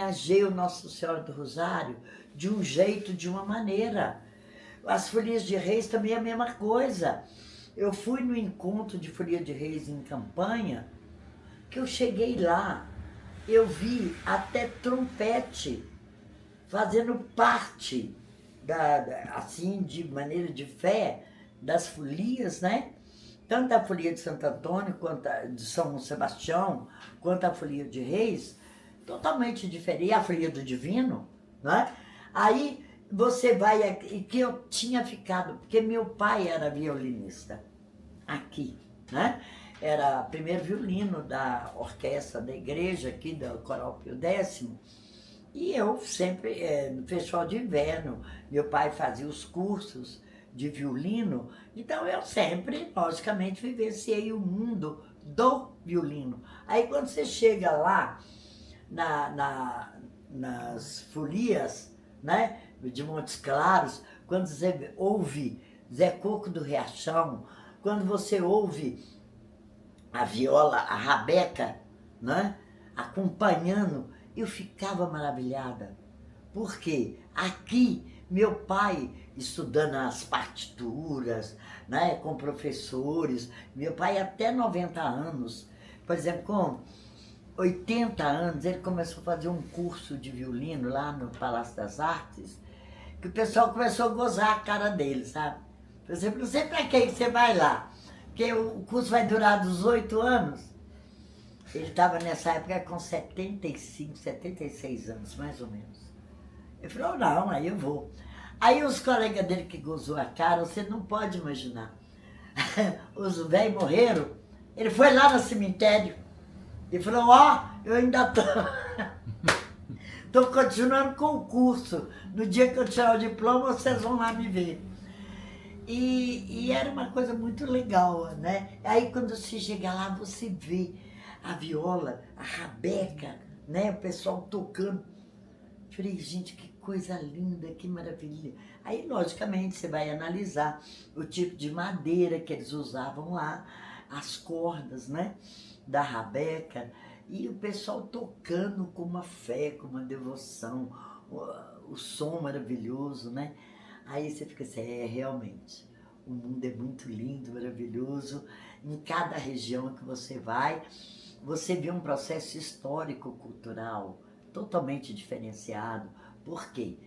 homenageio Nossa Senhora do Rosário de um jeito, de uma maneira. As folias de reis também é a mesma coisa. Eu fui no encontro de folia de reis em Campanha, que eu cheguei lá, eu vi até trompete fazendo parte, assim, de maneira de fé, das folias, né? Tanto a folia de Santo Antônio, quanto a de São Sebastião, quanto a folia de Reis, totalmente diferente. E a folia do Divino, né? Aí você vai, e que eu tinha ficado, porque meu pai era violinista aqui, né? Era primeiro violino da orquestra da igreja aqui, da Coral Pio X, e eu sempre, no festival de inverno, meu pai fazia os cursos de violino, então eu sempre, logicamente, vivenciei o mundo do violino. Aí quando você chega lá, nas folias, né, de Montes Claros, quando você ouve Zé Coco do Riachão, quando você ouve a viola, a rabeca, né, acompanhando, eu ficava maravilhada. Por quê? Aqui, meu pai estudando as partituras, né, com professores, meu pai até 90 anos, por exemplo, com 80 anos, ele começou a fazer um curso de violino lá no Palácio das Artes, que o pessoal começou a gozar a cara dele, sabe? Por exemplo, não sei para que você vai lá, porque o curso vai durar dos 8 anos. Ele estava nessa época com 75, 76 anos, mais ou menos. Ele falou, não, aí eu vou. Aí os colegas dele que gozou a cara, você não pode imaginar. Os velhos morreram, ele foi lá no cemitério e falou, eu ainda tô continuando com o curso. No dia que eu tirar o diploma, vocês vão lá me ver. E era uma coisa muito legal, né? Aí quando você chega lá, você vê a viola, a rabeca, né? O pessoal tocando. Falei, gente, que coisa linda, que maravilha. Aí, logicamente, você vai analisar o tipo de madeira que eles usavam lá, as cordas, né, da rabeca, e o pessoal tocando com uma fé, com uma devoção, o som maravilhoso, né? Aí você fica assim, realmente, o mundo é muito lindo, maravilhoso. Em cada região que você vai, você vê um processo histórico-cultural totalmente diferenciado. Por quê?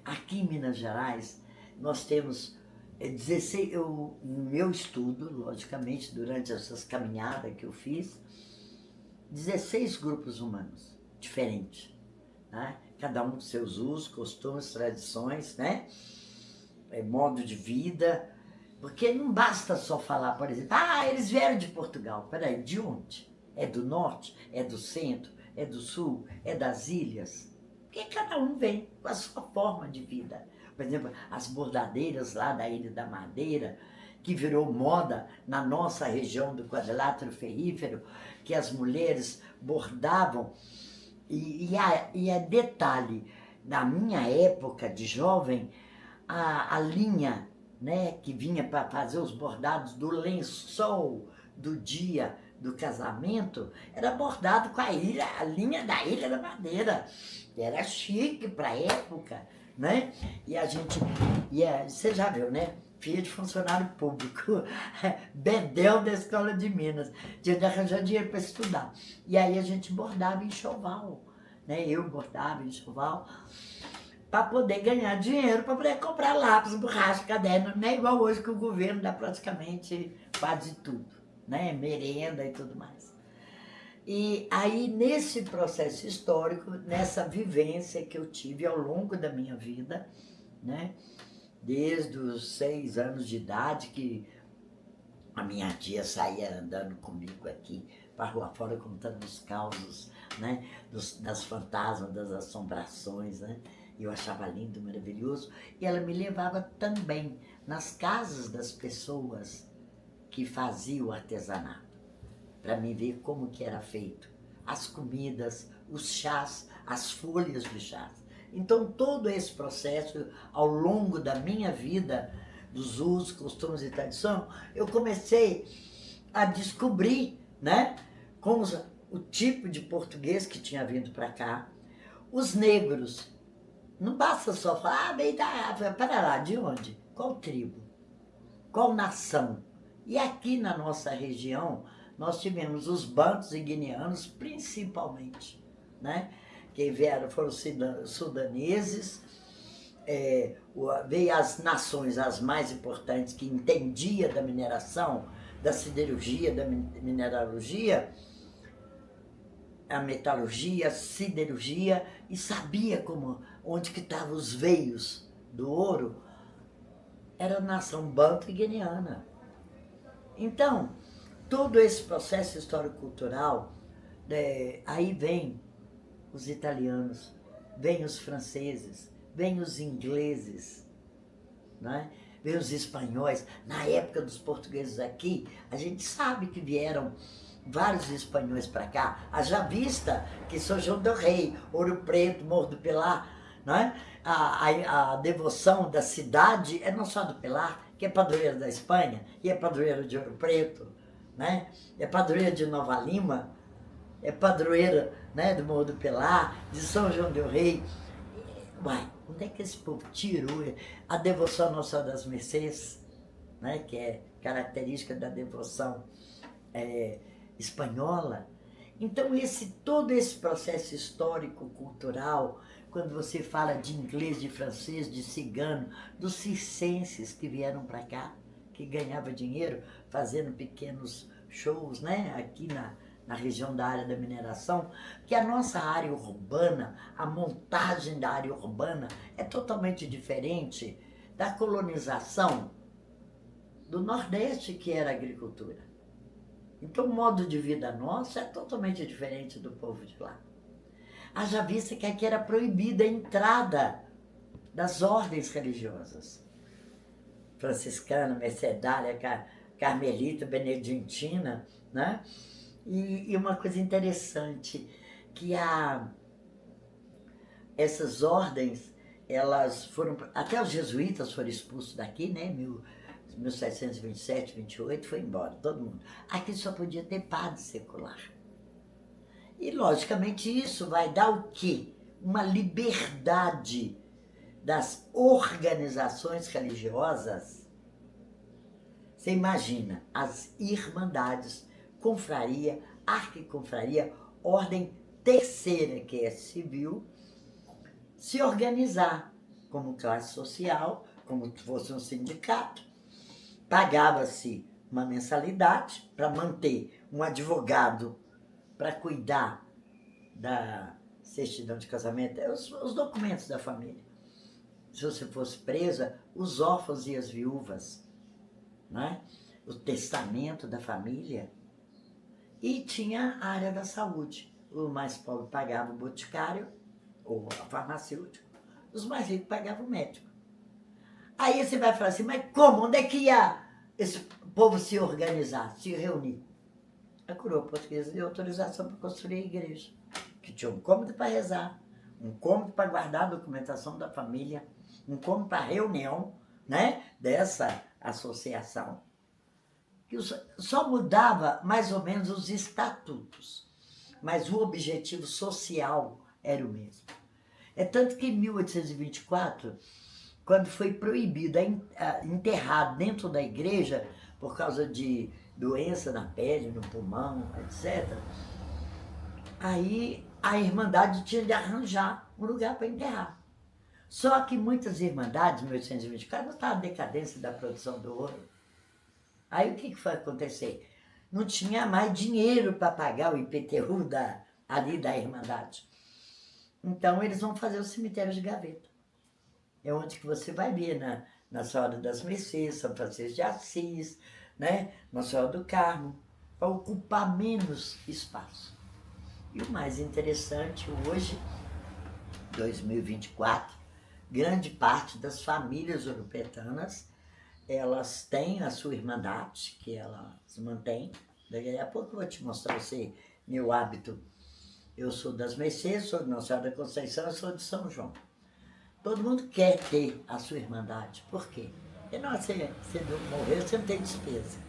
Aqui em Minas Gerais, nós temos 16, no meu estudo, logicamente, durante essas caminhadas que eu fiz, 16 grupos humanos diferentes, né? Cada um com seus usos, costumes, tradições, né? Modo de vida, porque não basta só falar, por exemplo, eles vieram de Portugal. Peraí, de onde? É do norte? É do centro? É do sul? É das ilhas? Porque cada um vem com a sua forma de vida. Por exemplo, as bordadeiras lá da Ilha da Madeira, que virou moda na nossa região do quadrilátero ferrífero, que as mulheres bordavam. E é detalhe, na minha época de jovem, a linha, né, que vinha para fazer os bordados do lençol do dia do casamento, era bordado com a linha da Ilha da Madeira. Era chique para a época, né? E a gente, você já viu, né? Filha de funcionário público, bedel da Escola de Minas, tinha de arranjar dinheiro para estudar. E aí a gente bordava em enxoval, né? Eu bordava em enxoval, para poder ganhar dinheiro, para poder comprar lápis, borracha, caderno, não é igual hoje que o governo dá praticamente quase tudo, né? Merenda e tudo mais. E aí, nesse processo histórico, nessa vivência que eu tive ao longo da minha vida, né? Desde os 6 anos de idade, que a minha tia saía andando comigo aqui para a rua fora, contando os causos, né? Das fantasmas, das assombrações, né? Eu achava lindo, maravilhoso. E ela me levava também nas casas das pessoas que faziam o artesanato, para me ver como que era feito, as comidas, os chás, as folhas de chás. Então, todo esse processo, ao longo da minha vida, dos usos, costumes e tradição, eu comecei a descobrir, né, como o tipo de português que tinha vindo para cá, Os negros. Não basta só falar, veio da África. Para lá, de onde? Qual tribo? Qual nação? E aqui na nossa região, nós tivemos os bantos e guineanos, principalmente, né? Que vieram, foram sudaneses, veio as nações as mais importantes que entendiam da mineração, da siderurgia, da mineralogia, a metalurgia, a siderurgia, e sabia onde que estavam os veios do ouro. Era a nação banto e guineana. Então, todo esse processo histórico-cultural, aí vem os italianos, vem os franceses, vem os ingleses, né? Vem os espanhóis. Na época dos portugueses aqui, a gente sabe que vieram vários espanhóis para cá. Haja vista que São João del Rei, Ouro Preto, Morro do Pilar, né? A devoção da cidade é não só do Pilar, que é padroeiro da Espanha, e é padroeiro de Ouro Preto, né? É padroeiro de Nova Lima, é padroeira, né, do Morro do Pilar, de São João del Rei. Uai, onde é que esse povo tirou a devoção à Nossa Senhora das Mercês, né, que é característica da devoção espanhola? Então, todo esse processo histórico-cultural, quando você fala de inglês, de francês, de cigano, dos circenses que vieram para cá, que ganhavam dinheiro fazendo pequenos shows, né, aqui na região da área da mineração, que a nossa área urbana, a montagem da área urbana é totalmente diferente da colonização do Nordeste, que era a agricultura. Então, o modo de vida nosso é totalmente diferente do povo de lá. Haja vista que aqui era proibida a entrada das ordens religiosas. Franciscana, mercedária, carmelita, beneditina, né? E uma coisa interessante, que essas ordens, elas foram, até os jesuítas foram expulsos daqui, né? 1727, 28, foi embora, todo mundo. Aqui só podia ter padre secular. E, logicamente, isso vai dar o quê? Uma liberdade das organizações religiosas. Você imagina, as irmandades, confraria, arquiconfraria, ordem terceira, que é civil, se organizar como classe social, como se fosse um sindicato. Pagava-se uma mensalidade para manter um advogado para cuidar da certidão de casamento, os documentos da família. Se você fosse presa, os órfãos e as viúvas, né? O testamento da família. E tinha a área da saúde. O mais pobre pagava o boticário, ou a farmacêutico. Os mais ricos pagavam o médico. Aí você vai falar assim, mas como? Onde é que ia esse povo se organizar, se reunir? A coroa portuguesa deu autorização para construir a igreja, que tinha um cômodo para rezar, um cômodo para guardar a documentação da família, um cômodo para reunião, né, dessa associação. Que só mudava mais ou menos os estatutos, mas o objetivo social era o mesmo. É tanto que em 1824, quando foi proibido enterrar dentro da igreja, por causa de doença na pele, no pulmão, etc., aí a Irmandade tinha de arranjar um lugar para enterrar. Só que muitas irmandades, em 1824, não estavam em decadência da produção do ouro. Aí o que foi acontecer? Não tinha mais dinheiro para pagar o IPTU ali da Irmandade. Então eles vão fazer o cemitério de gaveta. É onde que você vai ver na Senhora das Mercês, São Francisco de Assis, né? Nossa Senhora do Carmo, para ocupar menos espaço. E o mais interessante, hoje, 2024, grande parte das famílias ouropretanas, elas têm a sua irmandade, que elas mantêm. Daqui a pouco eu vou te mostrar você meu hábito. Eu sou das Mercês, sou de Nossa Senhora da Conceição, eu sou de São João. Todo mundo quer ter a sua irmandade. Por quê? Porque não, você morreu, você não tem despesa.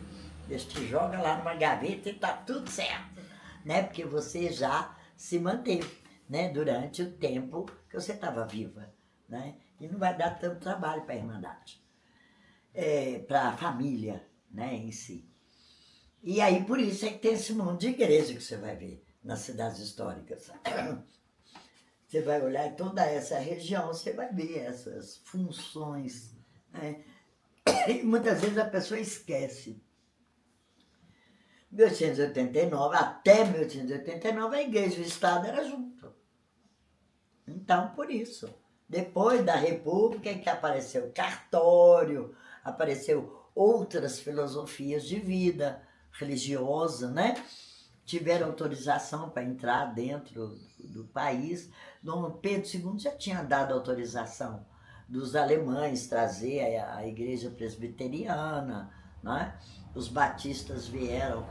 Deus te joga lá numa gaveta e tá tudo certo, né? Porque você já se manteve. né, durante o tempo que você estava viva, né? E não vai dar tanto trabalho para a Irmandade, para a família, né, em si. E aí, por isso é que tem esse monte de igreja que você vai ver nas cidades históricas. Você vai olhar em toda essa região, você vai ver essas funções, né? E muitas vezes a pessoa esquece. 1889, até 1889, a igreja e o Estado eram juntos. Então, por isso, depois da República é que apareceu o cartório, apareceu outras filosofias de vida religiosa, né? Tiveram autorização para entrar dentro do país. Dom Pedro II já tinha dado autorização dos alemães trazer a igreja presbiteriana, né? Os batistas vieram,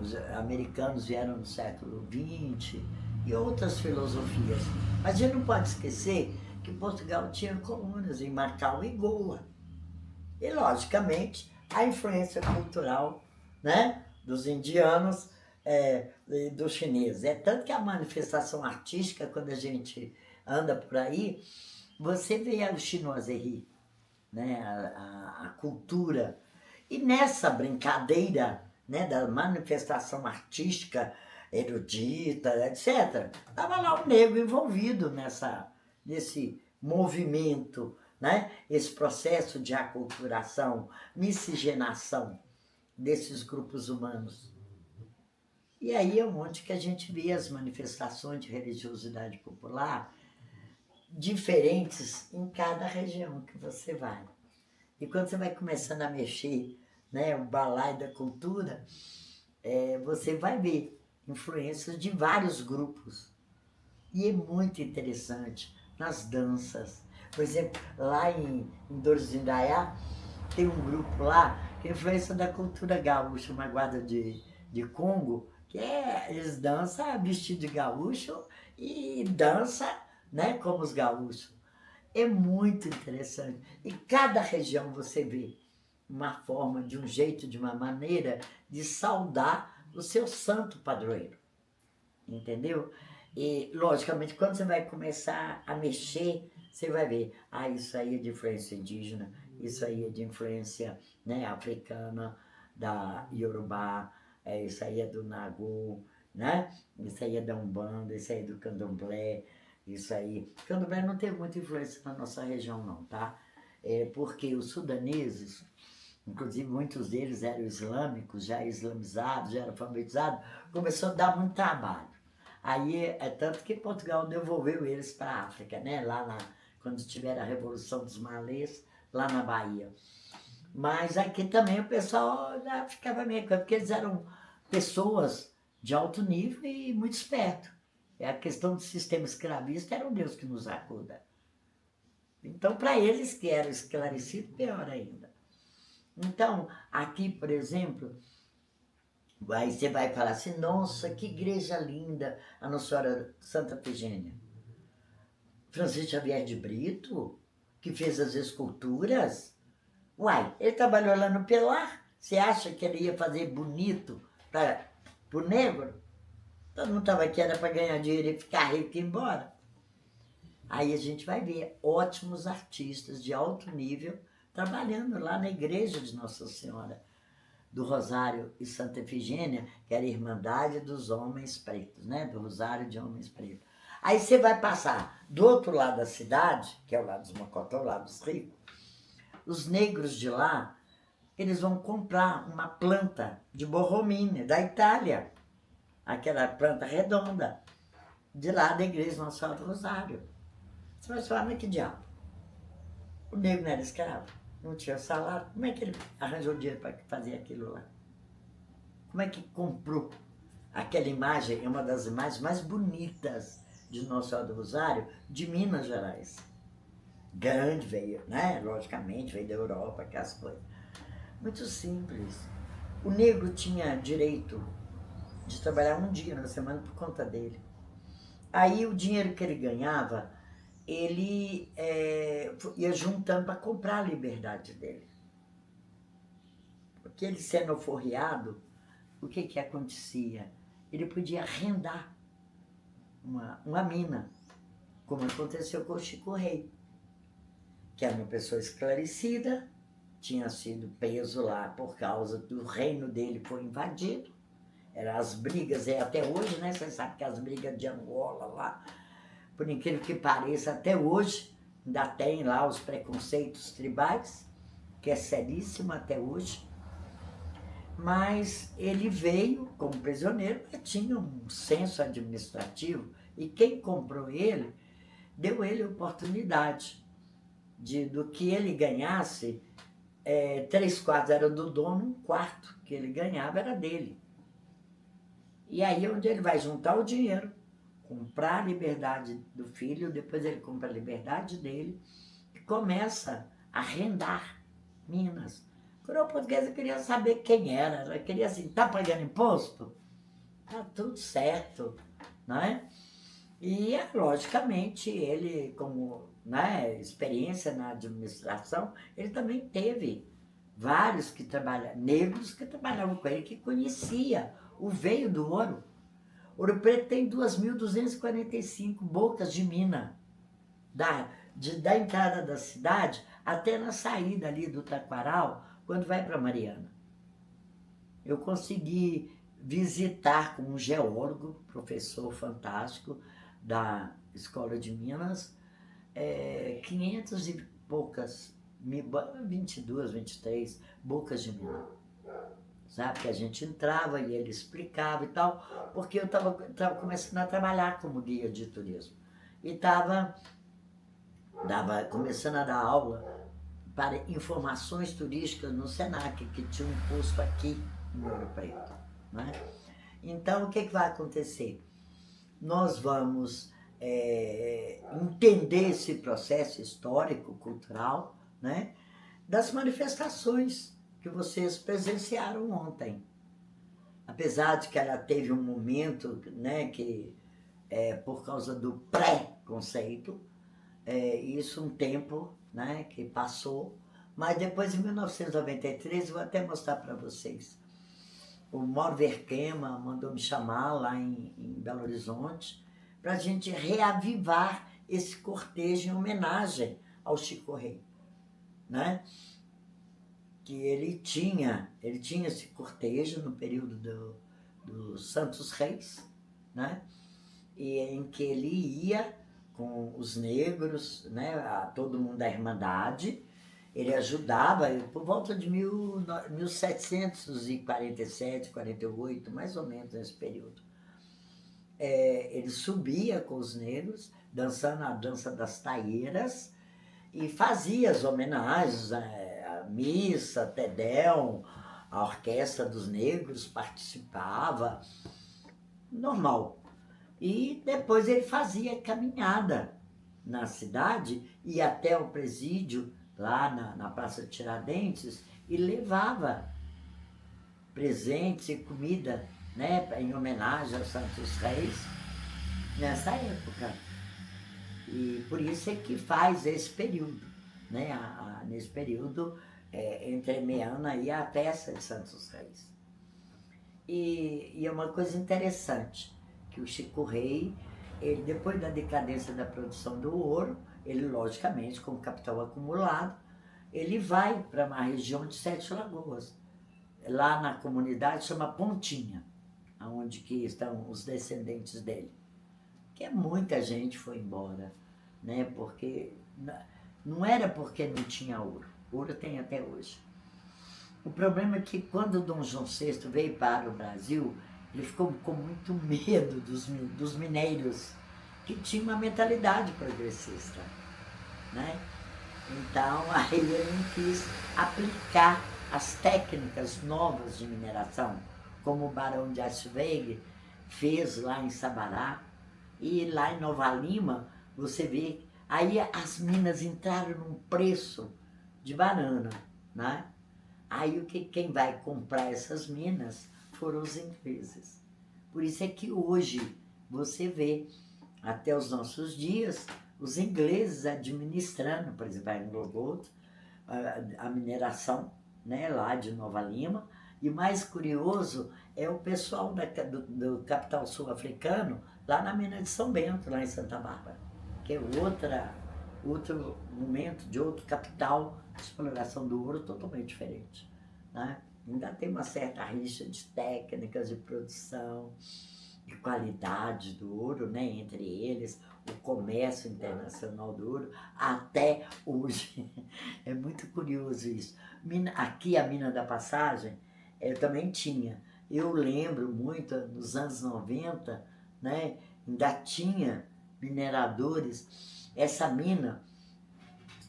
os americanos vieram no século XX e outras filosofias. Mas a gente não pode esquecer que Portugal tinha colônias em Macau e Goa. E, logicamente, a influência cultural, né, dos indianos e dos chineses. É tanto que a manifestação artística, quando a gente anda por aí, você vê o chinoiserie, né, a cultura. E nessa brincadeira, né, da manifestação artística, erudita, etc., estava lá o negro envolvido nesse movimento, né, esse processo de aculturação, miscigenação desses grupos humanos. E aí é onde que a gente vê as manifestações de religiosidade popular diferentes em cada região que você vai. E quando você vai começando a mexer, né, o balaio da cultura, você vai ver influências de vários grupos. E é muito interessante nas danças. Por exemplo, lá em Dorzindaia, tem um grupo lá que é influência da cultura gaúcha, uma guarda de Congo, que eles dançam vestido de gaúcho e dança, né, como os gaúchos. É muito interessante. E cada região você vê uma forma, de um jeito, de uma maneira de saudar o seu santo padroeiro. Entendeu? E, logicamente, quando você vai começar a mexer, você vai ver, isso aí é de influência indígena, isso aí é de influência, né, africana, da Yorubá, isso aí é do Nagô, né? Isso aí é da Umbanda, isso aí é do Candomblé, isso aí... Candomblé não teve muita influência na nossa região, não, tá? Porque os sudaneses, inclusive muitos deles eram islâmicos, já islamizados, já eram alfabetizados, começou a dar muito trabalho. Aí é tanto que Portugal devolveu eles para a África, né? Quando tiver a Revolução dos Malês, lá na Bahia. Mas aqui também o pessoal já ficava meio coisa, porque eles eram pessoas de alto nível e muito espertos. A questão do sistema escravista era um Deus que nos acuda. Então, para eles que eram esclarecidos, pior ainda. Então, aqui, por exemplo, aí você vai falar assim, nossa, que igreja linda, a Nossa Senhora Santa Efigênia. Francisco Xavier de Brito, que fez as esculturas. Uai, ele trabalhou lá no Pelar. Você acha que ele ia fazer bonito para o negro? Todo mundo estava aqui, era para ganhar dinheiro e ficar rico e ir embora. Aí a gente vai ver ótimos artistas de alto nível trabalhando lá na igreja de Nossa Senhora do Rosário e Santa Efigênia, que era a Irmandade dos Homens Pretos, né? Do Rosário de Homens Pretos. Aí você vai passar do outro lado da cidade, que é o lado dos Mocotó, o lado dos ricos, os negros de lá, eles vão comprar uma planta de borromina da Itália, aquela planta redonda, de lá da igreja Nossa Senhora do Rosário. Você vai falar, mas que diabo? O negro não era escravo, não tinha salário, como é que ele arranjou dinheiro para fazer aquilo lá? Como é que comprou? Aquela imagem é uma das imagens mais bonitas de Nossa Senhora do Rosário, de Minas Gerais. Grande, veio, né? Logicamente, veio da Europa, aquelas coisas. Muito simples. O negro tinha direito de trabalhar um dia na semana por conta dele. Aí o dinheiro que ele ganhava, ele ia juntando para comprar a liberdade dele. Porque ele sendo alforriado, o que acontecia? Ele podia arrendar uma mina, como aconteceu com o Chico Rei, que era uma pessoa esclarecida, tinha sido preso lá por causa do reino dele foi invadido. Eram as brigas, até hoje, né? Você sabe que as brigas de Angola lá, por incrível que pareça, até hoje, ainda tem lá os preconceitos tribais, que é seríssimo até hoje. Mas ele veio como prisioneiro, mas tinha um senso administrativo, e quem comprou ele, deu ele a oportunidade do que ele ganhasse, 3/4 era do dono, 1/4 que ele ganhava era dele. E aí onde ele vai juntar o dinheiro, comprar a liberdade do filho, depois ele compra a liberdade dele e começa a arrendar Minas. A coroa portuguesa queria saber quem era, ela queria assim, tá pagando imposto? Tá tudo certo, né? E, logicamente, ele, como, né, experiência na administração, ele também teve vários que trabalhavam, negros que trabalhavam com ele, que conhecia o veio do ouro. Ouro Preto tem 2.245 bocas de mina, da entrada da cidade até na saída ali do Taquaral, quando vai para Mariana. Eu consegui visitar com um geólogo, professor fantástico da Escola de Minas, 500 e poucas, 22, 23 bocas de mina. Sabe, que a gente entrava e ele explicava e tal, porque eu estava começando a trabalhar como guia de turismo. E estava começando a dar aula para informações turísticas no Senac, que tinha um posto aqui em Ouro Preto. Né? Então, o que vai acontecer? Nós vamos entender esse processo histórico, cultural, né? Das manifestações que vocês presenciaram ontem. Apesar de que ela teve um momento, né, que por causa do pré-conceito, isso um tempo, né, que passou, mas depois em 1993, vou até mostrar para vocês, o Mover Quema mandou me chamar lá em Belo Horizonte para a gente reavivar esse cortejo em homenagem ao Chico Rei, né? Que ele tinha esse cortejo no período dos Santos Reis, né? E em que ele ia com os negros, né? Todo mundo da Irmandade, ele ajudava, por volta de 1747, 48, mais ou menos nesse período. Ele subia com os negros, dançando a dança das taieiras, e fazia as homenagens, a missa, Tedéu, a orquestra dos negros participava, normal. E depois ele fazia caminhada na cidade, ia até o presídio, lá na Praça de Tiradentes, e levava presentes e comida, né, em homenagem aos Santos Reis, nessa época. E por isso é que faz esse período, né, nesse período, entremeando aí a festa de Santos Reis. E é uma coisa interessante, que o Chico Rei, ele, depois da decadência da produção do ouro, ele, logicamente, com capital acumulado, ele vai para uma região de Sete Lagoas. Lá na comunidade chama Pontinha, onde que estão os descendentes dele. Que muita gente foi embora, né? Porque não era porque não tinha ouro. Ouro tem até hoje. O problema é que quando Dom João VI veio para o Brasil, ele ficou com muito medo dos mineiros, que tinham uma mentalidade progressista, né? Então, aí ele não quis aplicar as técnicas novas de mineração, como o Barão de Asweg fez lá em Sabará, e lá em Nova Lima, você vê, aí as minas entraram num preço de banana, né? Aí quem vai comprar essas minas foram os ingleses. Por isso é que hoje você vê, até os nossos dias, os ingleses administrando, por exemplo, a Anglo Gold, a mineração, né, lá de Nova Lima, E o mais curioso é o pessoal do capital sul-africano, lá na mina de São Bento, lá em Santa Bárbara, que é outro momento de outro capital de exploração do ouro totalmente diferente, né? Ainda tem uma certa rixa de técnicas de produção, de qualidade do ouro, né, entre eles, o comércio internacional do ouro, até hoje. É muito curioso isso. Aqui a Mina da Passagem, eu também tinha. Eu lembro muito, nos anos 90, né, ainda tinha mineradores. Essa mina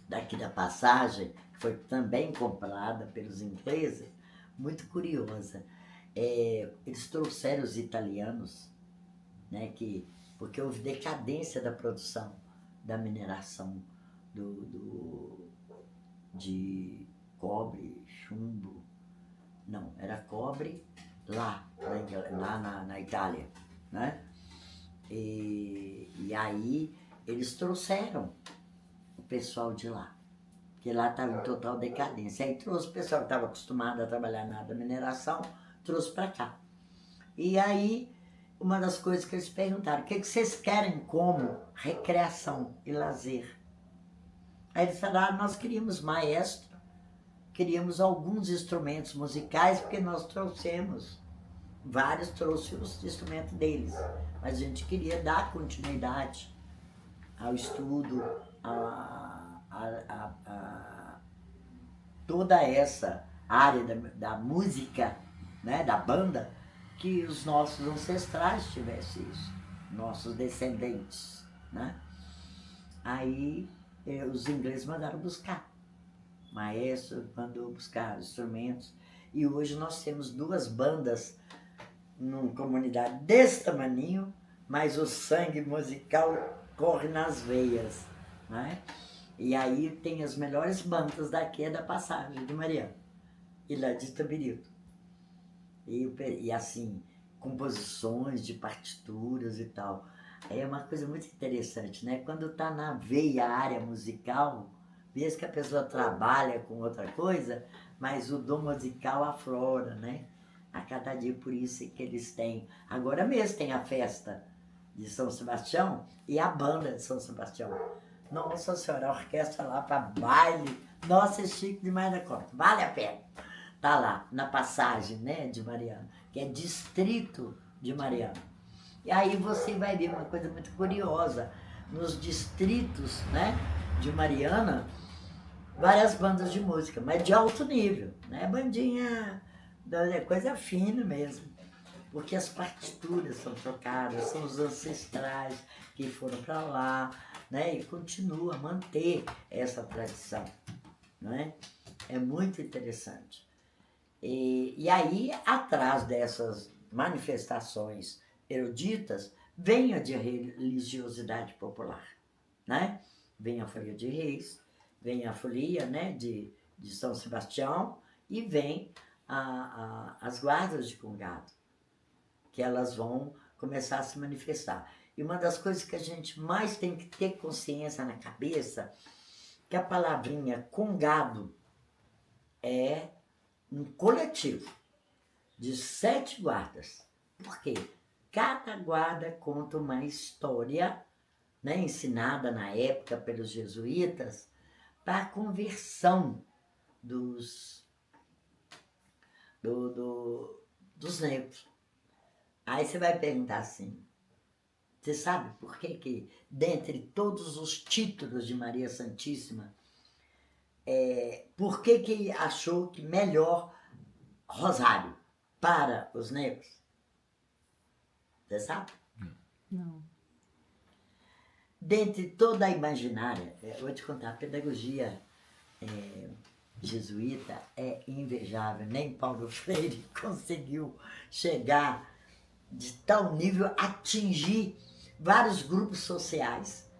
daqui da Passagem, que foi também comprada pelos ingleses, muito curiosa. Eles trouxeram os italianos, né, porque houve decadência da produção, da mineração de cobre, chumbo. Não, era cobre lá na Itália, né? E aí eles trouxeram o pessoal de lá, que lá estava em total decadência. Aí trouxe o pessoal que estava acostumado a trabalhar na mineração, trouxe para cá. E aí, uma das coisas que eles perguntaram, o que vocês querem como recreação e lazer? Aí eles falaram, nós queríamos maestro, queríamos alguns instrumentos musicais, porque nós trouxemos, vários trouxeram os instrumentos deles, mas a gente queria dar continuidade ao estudo, toda essa área da música, né, da banda, que os nossos ancestrais tivessem isso, nossos descendentes, né? Aí os ingleses mandaram buscar, o maestro mandou buscar instrumentos, e hoje nós temos 2 bandas numa comunidade desse tamaninho, mas o sangue musical corre nas veias, né? E aí tem as melhores bandas daqui da Passagem de Mariana e lá de Itabirito. E assim, composições de partituras e tal. É uma coisa muito interessante, né? Quando está na veia a área musical, mesmo que a pessoa trabalha com outra coisa, mas o dom musical aflora, né? A cada dia, por isso que eles têm. Agora mesmo tem a festa de São Sebastião e a banda de São Sebastião. Nossa Senhora, a orquestra lá para baile. Nossa, é chique demais da conta. Vale a pena. Tá lá, na Passagem, né, de Mariana, que é distrito de Mariana. E aí você vai ver uma coisa muito curiosa. Nos distritos, né, de Mariana, várias bandas de música, mas de alto nível, né? Bandinha, coisa fina mesmo. Porque as partituras são trocadas, são os ancestrais que foram para lá, né? E continua a manter essa tradição, né? É muito interessante. E aí, atrás dessas manifestações eruditas, vem a de religiosidade popular, né? Vem a Folia de Reis, vem a Folia, né, de São Sebastião, e vem as guardas de Congado, que elas vão começar a se manifestar. E uma das coisas que a gente mais tem que ter consciência na cabeça, que a palavrinha Congado é um coletivo de 7 guardas. Por quê? Cada guarda conta uma história, né, ensinada na época pelos jesuítas para a conversão dos negros. Aí você vai perguntar assim, você sabe por que dentre todos os títulos de Maria Santíssima, por que achou que melhor Rosário para os negros? Você sabe? Não. Dentre toda a imaginária, eu vou te contar, a pedagogia jesuíta é invejável. Nem Paulo Freire conseguiu chegar de tal nível, atingir vários grupos sociais.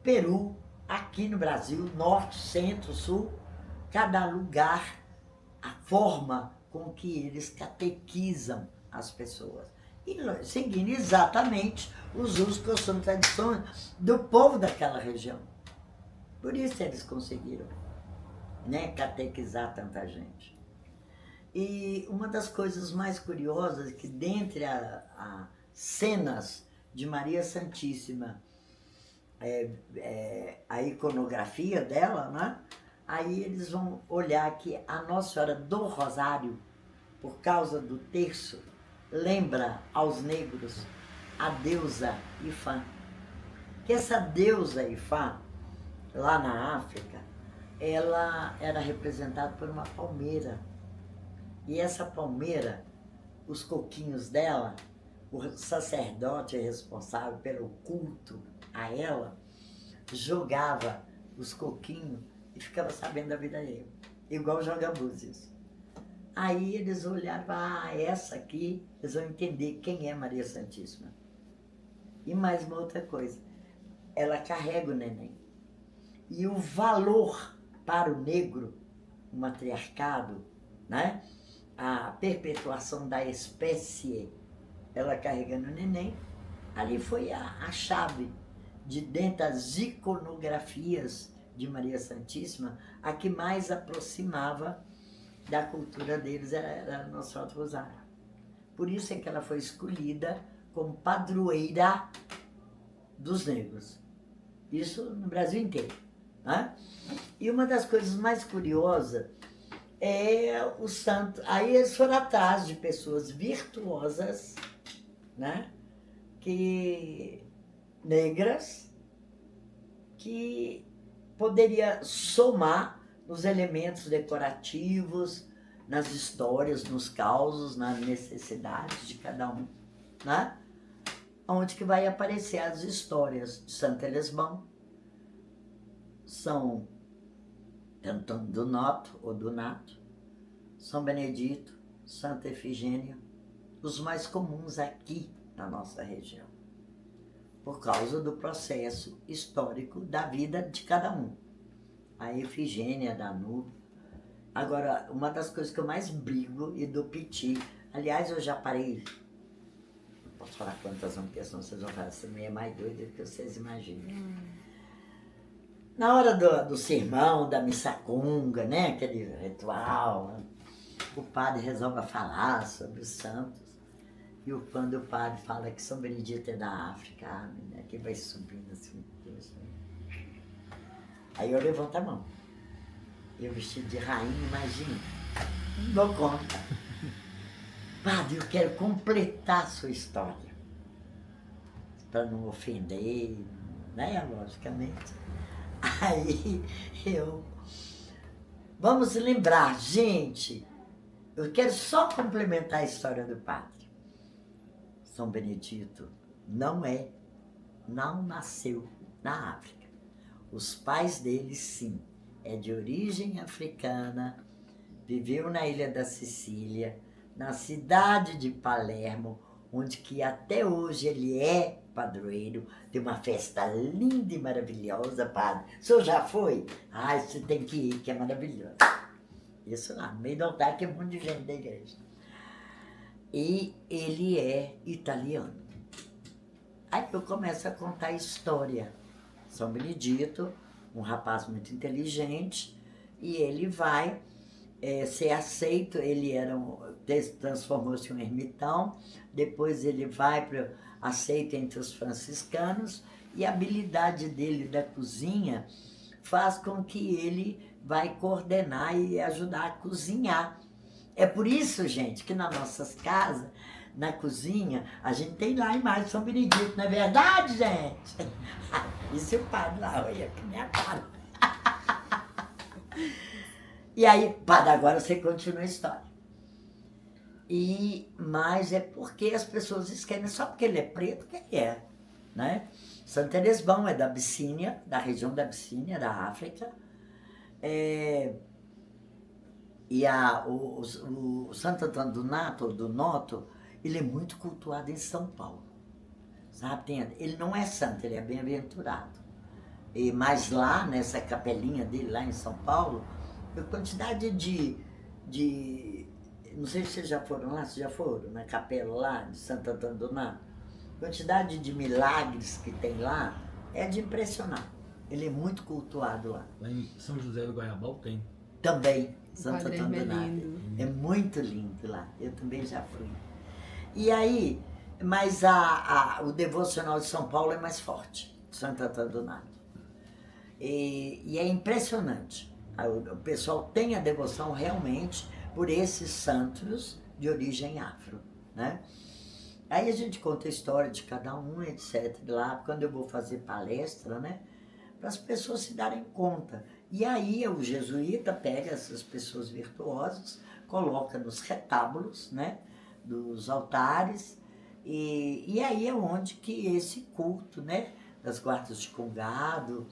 Peru, aqui no Brasil, norte, centro, sul, cada lugar, a forma com que eles catequizam as pessoas. E seguindo exatamente os usos, costumes, tradições do povo daquela região. Por isso eles conseguiram, né, catequizar tanta gente. E uma das coisas mais curiosas é que dentre as cenas de Maria Santíssima, a iconografia dela, né? Aí eles vão olhar que a Nossa Senhora do Rosário, por causa do terço, lembra aos negros a deusa Ifá. Que essa deusa Ifá, lá na África, ela era representada por uma palmeira. E essa palmeira, os coquinhos dela, o sacerdote responsável pelo culto a ela, jogava os coquinhos e ficava sabendo da vida dele. Igual joga búzios. Aí eles olharam, essa aqui, eles vão entender quem é Maria Santíssima. E mais uma outra coisa, ela carrega o neném. E o valor para o negro, o matriarcado, né? A perpetuação da espécie, ela carregando o neném, ali foi a chave de dentro das iconografias de Maria Santíssima, a que mais aproximava da cultura deles era Nossa Senhora do Rosário. Por isso é que ela foi escolhida como padroeira dos negros. Isso no Brasil inteiro. Né? E uma das coisas mais curiosas é o santo. Aí eles foram atrás de pessoas virtuosas, né? Negras, que poderia somar nos elementos decorativos, nas histórias, nos causos, nas necessidades de cada um, né? Onde que vai aparecer as histórias de Santo Elesbão, São Antônio do Noto, ou do Nato, São Benedito, Santa Efigênia, os mais comuns aqui na nossa região, por causa do processo histórico da vida de cada um. A Efigênia, Danúbio. Agora, uma das coisas que eu mais brigo e do piti, aliás, eu já parei, não posso falar quantas não, porque senão vocês vão falar, essa mulher é mais doida do que vocês imaginam. Na hora do sermão, da missa conga, né, aquele ritual, né? O padre resolve falar sobre os santos. E quando o padre fala que São Benedito é da África, né, que vai subindo assim. Aí eu levanto a mão. Eu vestido de rainha, imagina. Não dou conta. Padre, eu quero completar a sua história. Para não ofender, né, logicamente. Aí vamos lembrar, gente, eu quero só complementar a história do padre. São Benedito não nasceu na África. Os pais dele, sim, é de origem africana, viveu na ilha da Sicília, na cidade de Palermo, onde que até hoje ele é padroeiro, tem uma festa linda e maravilhosa, padre. O senhor já foi? Você tem que ir, que é maravilhoso. Isso lá, no meio do altar, que é um monte de gente da igreja. E ele é italiano. Aí eu começo a contar a história. São Benedito, um rapaz muito inteligente, e ele vai ser aceito, transformou-se em um ermitão, depois ele vai aceito entre os franciscanos, e a habilidade dele da cozinha faz com que ele vai coordenar e ajudar a cozinhar. É por isso, gente, que nas nossas casas, na cozinha, a gente tem lá a imagem de São Benedito, não é verdade, gente? Isso o padre lá, olha que minha cara. E aí, padre, agora você continua a história. Mas é porque as pessoas esquecem, só porque ele é preto que ele é, né? Santo Elesbão é da Abissínia, da região da Abissínia, da África. E o Santo Antônio do Nato, ou do Noto, ele é muito cultuado em São Paulo, sabe? Ele não é santo, ele é bem-aventurado. Mas lá, nessa capelinha dele, lá em São Paulo, a quantidade de não sei se vocês já foram lá, se já foram na capela lá de Santo Antônio do Nato, a quantidade de milagres que tem lá é de impressionar. Ele é muito cultuado lá. Lá em São José do Goiabal tem. Também, Santo Padre Antônio do Nave. Hermelindo. É muito lindo lá, eu também já fui. E aí, mas o devocional de São Paulo é mais forte, Santo Antônio do Nave. E é impressionante. O pessoal tem a devoção realmente por esses santos de origem afro, né? Aí a gente conta a história de cada um, etc. Lá, quando eu vou fazer palestra, né? Para as pessoas se darem conta. E aí o jesuíta pega essas pessoas virtuosas, coloca nos retábulos, né? Dos altares, e aí é onde que esse culto, né? Das guardas de congado,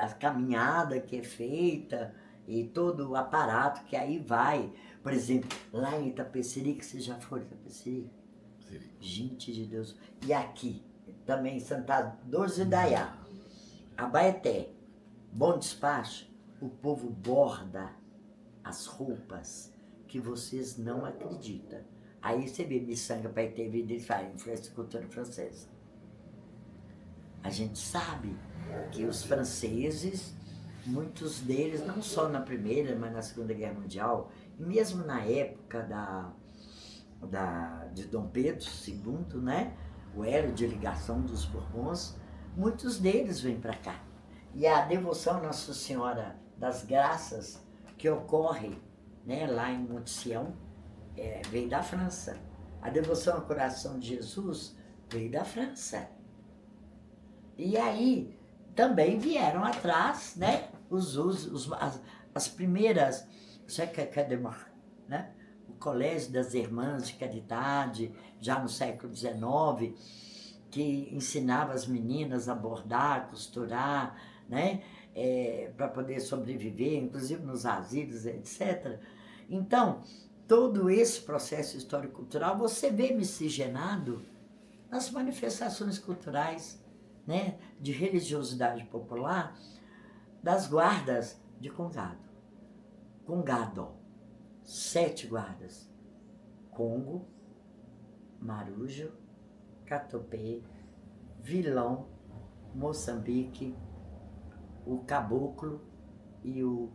a caminhada que é feita e todo o aparato que aí vai. Por exemplo, lá em Itapecerica, você já foi em Itapecerica? Gente de Deus. E aqui, também Santa Dores de Dayá, Abaeté, Bom Despacho, o povo borda as roupas que vocês não acreditam. Aí você vê miçanga, Paetê, vida e faz influência da cultura francesa. A gente sabe que os franceses, muitos deles, não só na Primeira, mas na Segunda Guerra Mundial, e mesmo na época de Dom Pedro II, né? O elo de ligação dos Bourbons, muitos deles vêm para cá. E a devoção à Nossa Senhora das Graças, que ocorre, né, lá em Monte Sião, veio da França. A devoção ao Coração de Jesus veio da França. E aí também vieram atrás, né, as primeiras, né, o Colégio das Irmãs de Caridade, já no século XIX, que ensinava as meninas a bordar, costurar, né, para poder sobreviver, inclusive nos asilos, etc. Então, todo esse processo histórico-cultural você vê miscigenado nas manifestações culturais, né, de religiosidade popular das guardas de Congado. Congado, 7 guardas: Congo, Marujo, Catopê, Vilão, Moçambique, o Caboclo e o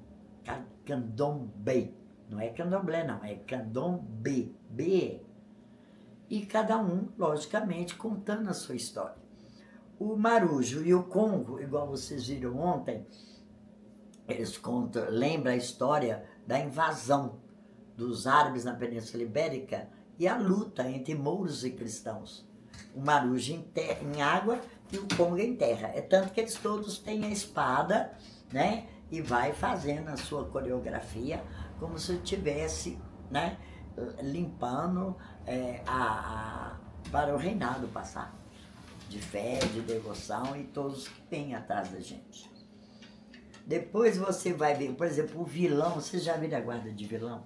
Candomblé. Não é Candomblé, não, é Candomblé. B. E cada um, logicamente, contando a sua história. O Marujo e o Congo, igual vocês viram ontem, eles contam, lembra a história da invasão dos árabes na Península Ibérica e a luta entre mouros e cristãos. O Marujo em água e o Congo em terra. É tanto que eles todos têm a espada, né? E vai fazendo a sua coreografia como se estivesse, né, limpando para o reinado passar. De fé, de devoção e todos que vêm atrás da gente. Depois você vai ver, por exemplo, o vilão. Vocês já viram a guarda de vilão?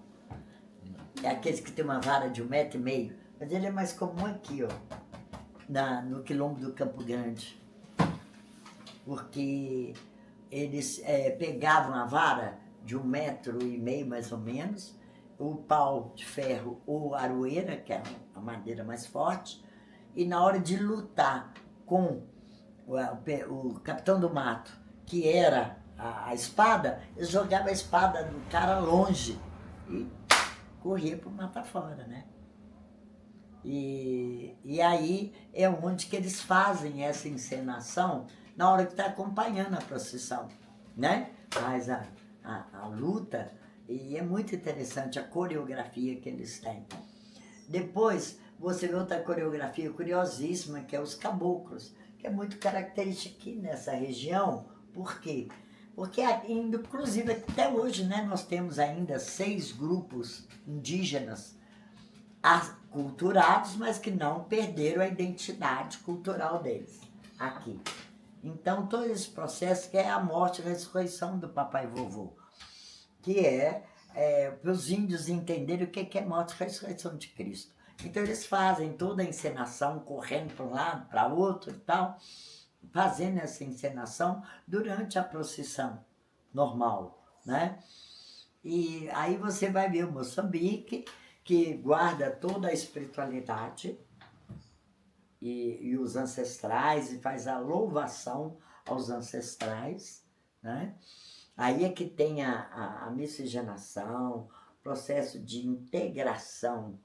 É aqueles que tem uma vara de 1,5 m, mas ele é mais comum aqui, ó, no quilombo do Campo Grande. Porque eles pegavam a vara de 1,5 m mais ou menos, o pau de ferro ou aroeira, que é a madeira mais forte, e na hora de lutar com o capitão do mato, que era a espada, eles jogavam a espada do cara longe e corria para o matar fora, né? E aí é onde que eles fazem essa encenação na hora que está acompanhando a procissão, né? Faz a luta, e é muito interessante a coreografia que eles têm. Depois você vê outra coreografia curiosíssima, que é os caboclos, que é muito característica aqui nessa região. Por quê? Porque, inclusive, até hoje, né, nós temos ainda 6 grupos indígenas aculturados, mas que não perderam a identidade cultural deles aqui. Então, todo esse processo que é a morte e a ressurreição do papai e vovô, que para os índios entenderem o que é morte e ressurreição de Cristo. Então eles fazem toda a encenação, correndo para um lado, para outro e tal, fazendo essa encenação durante a procissão normal, né? E aí você vai ver o Moçambique, que guarda toda a espiritualidade e os ancestrais, e faz a louvação aos ancestrais, né? Aí é que tem a miscigenação, processo de integração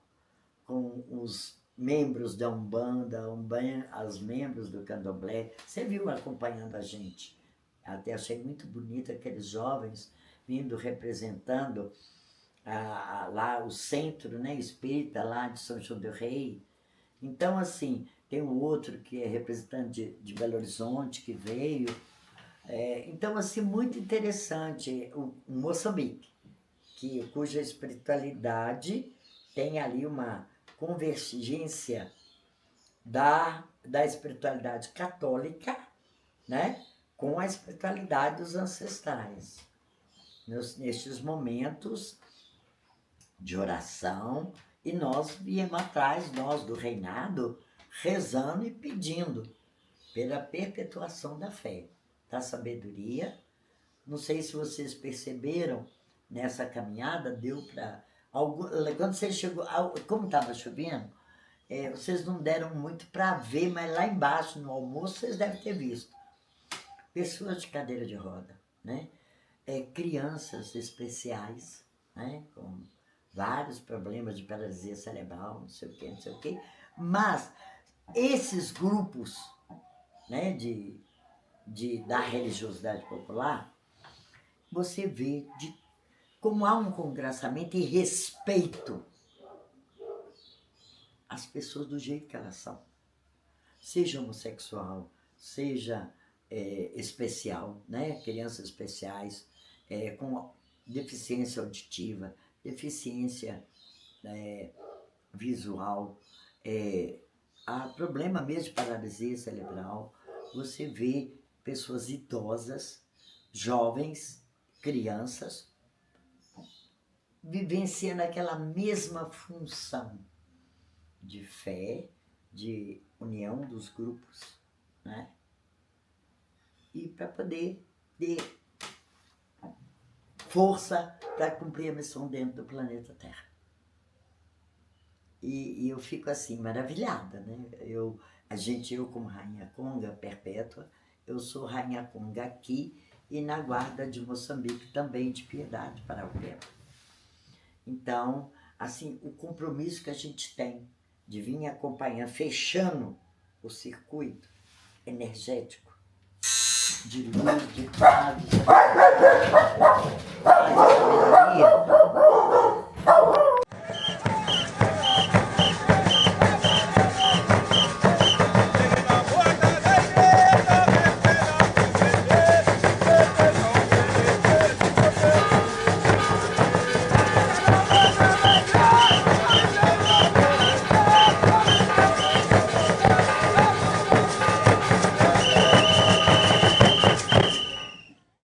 com os membros da Umbanda, os membros do Candomblé. Você viu acompanhando a gente. Até achei muito bonito aqueles jovens vindo representando lá o centro, né, espírita lá de São João del Rei. Então, assim, tem o outro que é representante de Belo Horizonte, que veio. Então, assim, muito interessante o Moçambique, cuja espiritualidade tem ali uma convergência da espiritualidade católica, né, com a espiritualidade dos ancestrais. Nestes momentos de oração, e nós viemos atrás, nós do reinado, rezando e pedindo pela perpetuação da fé, da sabedoria. Não sei se vocês perceberam, nessa caminhada, deu para... Quando você chegou, como estava chovendo, vocês não deram muito para ver, mas lá embaixo, no almoço, vocês devem ter visto. Pessoas de cadeira de roda, né? Crianças especiais, né? Com vários problemas de paralisia cerebral, não sei o quê. Mas esses grupos, né, da religiosidade popular, você vê como há um congraçamento e respeito às pessoas do jeito que elas são. Seja homossexual, seja especial, né? Crianças especiais, com deficiência auditiva, deficiência visual, há problema mesmo de paralisia cerebral. Você vê pessoas idosas, jovens, crianças, vivenciando aquela mesma função de fé, de união dos grupos, né? E para poder ter força para cumprir a missão dentro do planeta Terra. E eu fico assim, maravilhada, né? Eu como Rainha Conga perpétua, eu sou Rainha Conga aqui e na guarda de Moçambique também, de Piedade Paraupeba. Então, assim, o compromisso que a gente tem de vir acompanhando, fechando o circuito energético de luz, de paz, de sabedoria,